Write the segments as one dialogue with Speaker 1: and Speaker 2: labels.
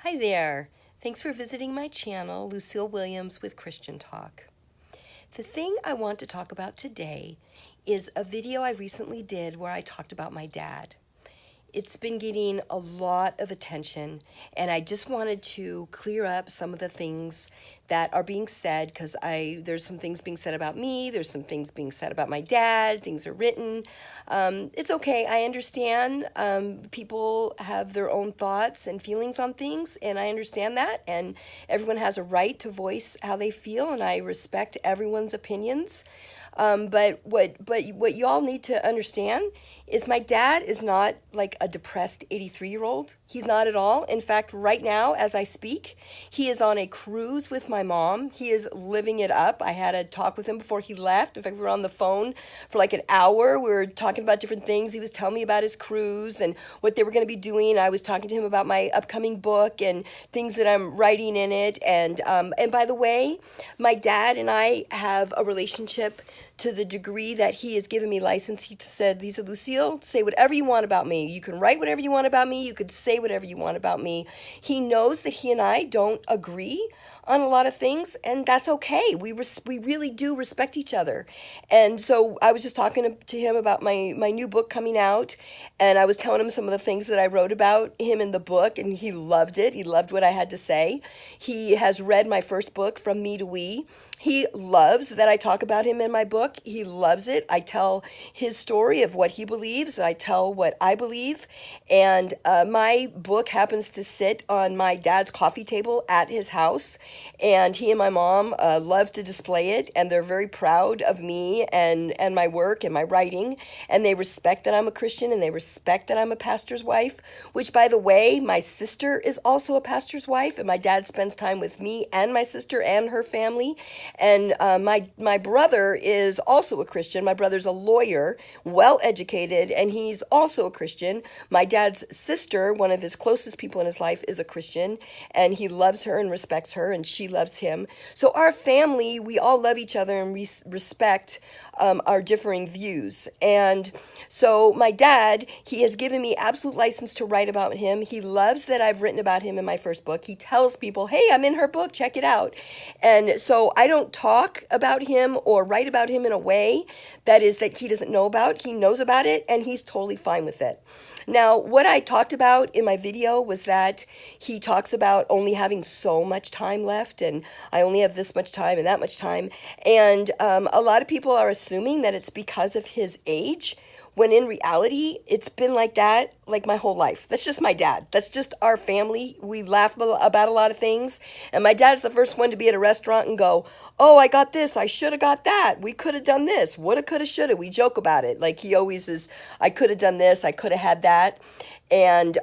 Speaker 1: Hi there. Thanks for visiting my channel, Lucille Williams with Christian Talk. The thing I want to talk about today is a video I recently did where I talked about my dad. It's been getting a lot of attention, and I just wanted to clear up some of the things that are being said because there's some things being said about me, there's some things being said about my dad, things are written. It's okay, I understand. People have their own thoughts and feelings on things, and I understand that, and everyone has a right to voice how they feel, and I respect everyone's opinions. But what you all need to understand is my dad is not like a depressed 83-year-old. He's not at all. In fact, right now, as I speak, he is on a cruise with my mom. He is living it up. I had a talk with him before he left. In fact, we were on the phone for like an hour. We were talking about different things. He was telling me about his cruise and what they were going to be doing. I was talking to him about my upcoming book and things that I'm writing in it. And by the way, my dad and I have a relationship to the degree that he has given me license. He said, Lisa, Lucille, say whatever you want about me. You can write whatever you want about me. You could say whatever you want about me. He knows that he and I don't agree on a lot of things, and that's okay. We really do respect each other. And so I was just talking to him about my new book coming out, and I was telling him some of the things that I wrote about him in the book, and he loved it. He loved what I had to say. He has read my first book, From Me to We. He loves that I talk about him in my book. He loves it. I tell his story of what he believes. I tell what I believe. And my book happens to sit on my dad's coffee table at his house. And he and my mom love to display it. And they're very proud of me and my work and my writing. And they respect that I'm a Christian, and they respect that I'm a pastor's wife, which, by the way, my sister is also a pastor's wife. And my dad spends time with me and my sister and her family. And my brother is also a Christian. My brother's a lawyer, well-educated, and he's also a Christian. My dad's sister, one of his closest people in his life, is a Christian, and he loves her and respects her, and she loves him. So our family, we all love each other and respect our differing views. And so my dad, he has given me absolute license to write about him. He loves that I've written about him in my first book. He tells people, hey, I'm in her book, check it out. And so I don't talk about him or write about him in a way that he doesn't know about. He knows about it, and he's totally fine with it. Now, what I talked about in my video was that he talks about only having so much time left, and I only have this much time and that much time. And a lot of people are assuming that it's because of his age, when in reality, it's been like that like my whole life. That's just my dad. That's just our family. We laugh about a lot of things. And my dad's the first one to be at a restaurant and go, oh, I got this. I should have got that. We could have done this. Woulda, coulda, shoulda. We joke about it. Like he always is, I could have done this. I could have had that. And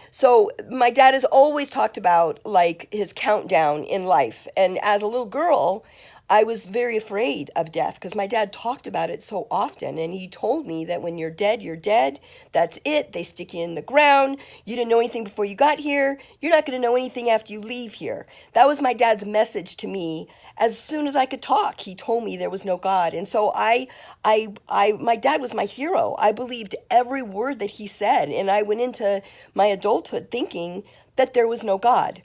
Speaker 1: so my dad has always talked about like his countdown in life. And as a little girl, I was very afraid of death because my dad talked about it so often. And he told me that when you're dead, you're dead. That's it. They stick you in the ground. You didn't know anything before you got here. You're not going to know anything after you leave here. That was my dad's message to me. As soon as I could talk, he told me there was no God. And so my dad was my hero. I believed every word that he said. And I went into my adulthood thinking that there was no God.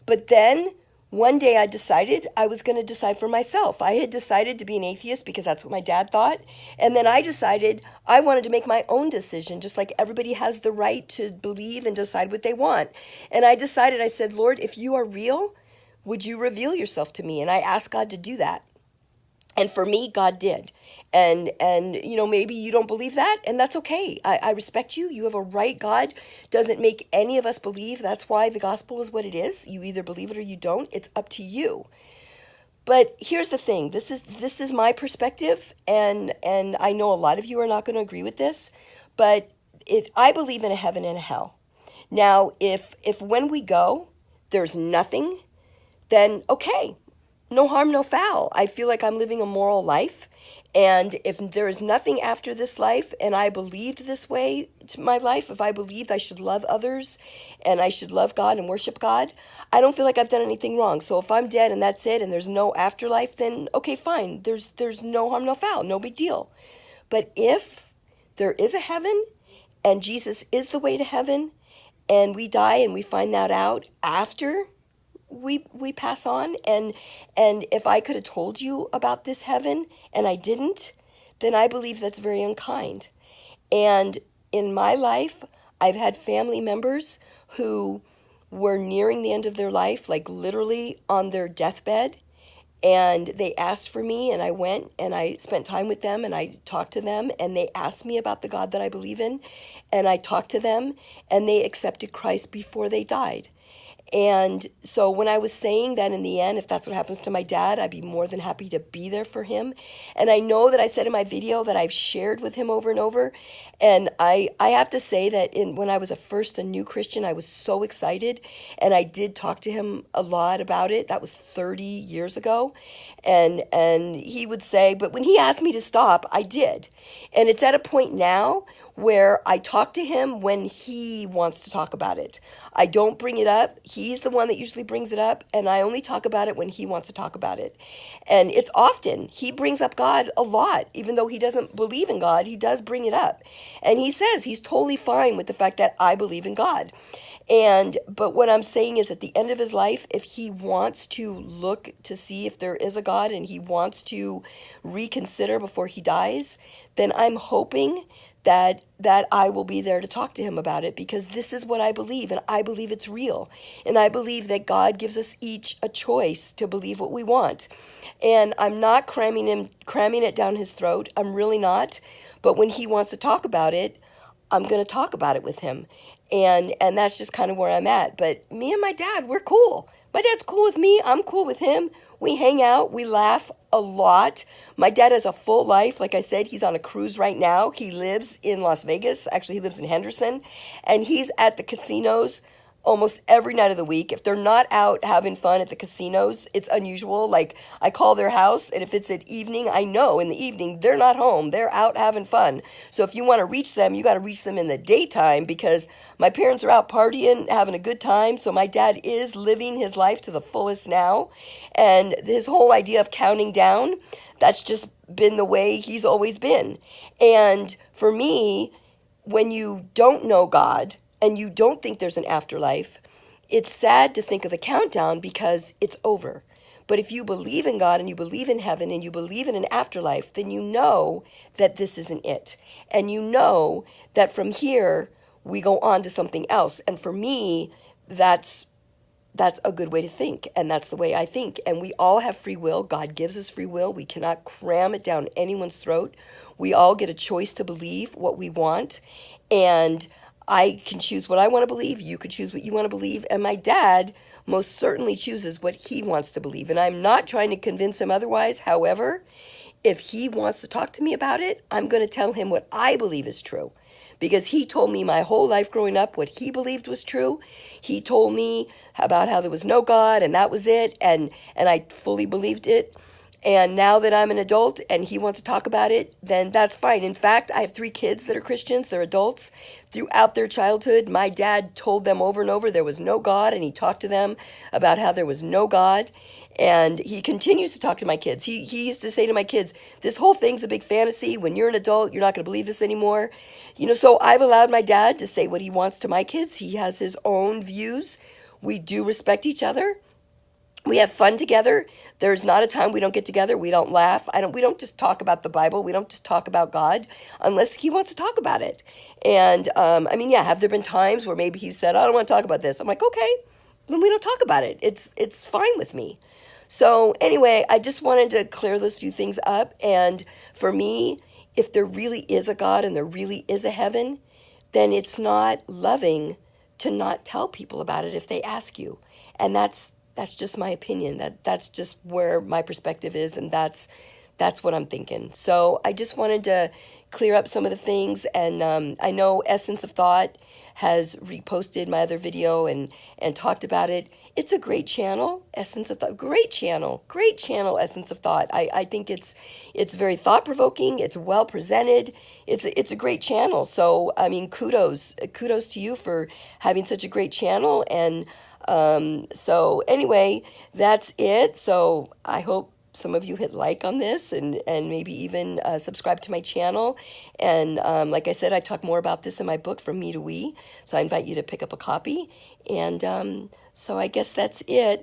Speaker 1: But then one day I decided I was going to decide for myself. I had decided to be an atheist because that's what my dad thought. And then I decided I wanted to make my own decision, just like everybody has the right to believe and decide what they want. And I decided, I said, Lord, if you are real, would you reveal yourself to me? And I asked God to do that. And for me, God did. And maybe you don't believe that, and that's okay. I respect you. You have a right. God doesn't make any of us believe. That's why the gospel is what it is. You either believe it or you don't. It's up to you. But here's the thing. This is my perspective, and I know a lot of you are not going to agree with this, but if I believe in a heaven and a hell. Now, if when we go, there's nothing, then okay. No harm, no foul. I feel like I'm living a moral life. And if there is nothing after this life, and I believed this way to my life, if I believed I should love others and I should love God and worship God, I don't feel like I've done anything wrong. So if I'm dead and that's it and there's no afterlife, then okay, fine. There's no harm, no foul, no big deal. But if there is a heaven and Jesus is the way to heaven and we die and we find that out after we pass on. And if I could have told you about this heaven and I didn't, then I believe that's very unkind. And in my life, I've had family members who were nearing the end of their life, like literally on their deathbed, and they asked for me, and I went and I spent time with them and I talked to them, and they asked me about the God that I believe in, and I talked to them, and they accepted Christ before they died. And so when I was saying that in the end, if that's what happens to my dad, I'd be more than happy to be there for him. And I know that I said in my video that I've shared with him over and over. And I have to say that when I was a new Christian, I was so excited. And I did talk to him a lot about it. That was 30 years ago. And he would say, but when he asked me to stop, I did. And it's at a point now where I talk to him when he wants to talk about it. I don't bring it up. He's the one that usually brings it up, and I only talk about it when he wants to talk about it. And it's often, he brings up God a lot. Even though he doesn't believe in God, he does bring it up. And he says he's totally fine with the fact that I believe in God. But what I'm saying is at the end of his life, if he wants to look to see if there is a God and he wants to reconsider before he dies, then I'm hoping that I will be there to talk to him about it, because this is what I believe, and I believe it's real. And I believe that God gives us each a choice to believe what we want. And I'm not cramming it down his throat. I'm really not. But when he wants to talk about it, I'm going to talk about it with him. And that's just kind of where I'm at. But me and my dad, we're cool. My dad's cool with me. I'm cool with him. We hang out. We laugh a lot. My dad has a full life. Like I said, he's on a cruise right now. He lives in Las Vegas. Actually, he lives in Henderson. And he's at the casinos almost every night of the week. If they're not out having fun at the casinos, it's unusual. Like, I call their house, and if it's at evening, I know in the evening they're not home. They're out having fun. So if you want to reach them, you got to reach them in the daytime, because my parents are out partying, having a good time. So my dad is living his life to the fullest now. And his whole idea of counting down, that's just been the way he's always been. And for me, when you don't know God, and you don't think there's an afterlife, it's sad to think of the countdown because it's over. But if you believe in God and you believe in heaven and you believe in an afterlife, then you know that this isn't it. And you know that from here, we go on to something else. And for me, that's a good way to think. And that's the way I think. And we all have free will. God gives us free will. We cannot cram it down anyone's throat. We all get a choice to believe what we want. And I can choose what I want to believe. You could choose what you want to believe. And my dad most certainly chooses what he wants to believe. And I'm not trying to convince him otherwise. However, if he wants to talk to me about it, I'm going to tell him what I believe is true. Because he told me my whole life growing up what he believed was true. He told me about how there was no God and that was it. And I fully believed it. And now that I'm an adult and he wants to talk about it, then that's fine. In fact, I have 3 kids that are Christians. They're adults. Throughout their childhood, my dad told them over and over there was no God, and he talked to them about how there was no God. And he continues to talk to my kids. He used to say to my kids, this whole thing's a big fantasy. When you're an adult, you're not going to believe this anymore. So I've allowed my dad to say what he wants to my kids. He has his own views. We do respect each other. We have fun together. There's not a time we don't get together. We don't laugh. We don't just talk about the Bible. We don't just talk about God unless he wants to talk about it. And have there been times where maybe he said, I don't want to talk about this. I'm like, okay, then we don't talk about it. It's fine with me. So anyway, I just wanted to clear those few things up. And for me, if there really is a God and there really is a heaven, then it's not loving to not tell people about it if they ask you. And that's just my opinion. That's just where my perspective is, and that's what I'm thinking. So I just wanted to clear up some of the things, and I know Essence of Thought has reposted my other video and talked about it. It's a great channel, Essence of Thought. Great channel, Essence of Thought. I think it's very thought-provoking. It's well presented. It's a great channel. So kudos to you for having such a great channel. And so anyway, that's it. So I hope some of you hit like on this and maybe even subscribe to my channel. And like I said, I talk more about this in my book, From Me to We. So I invite you to pick up a copy. And so I guess that's it.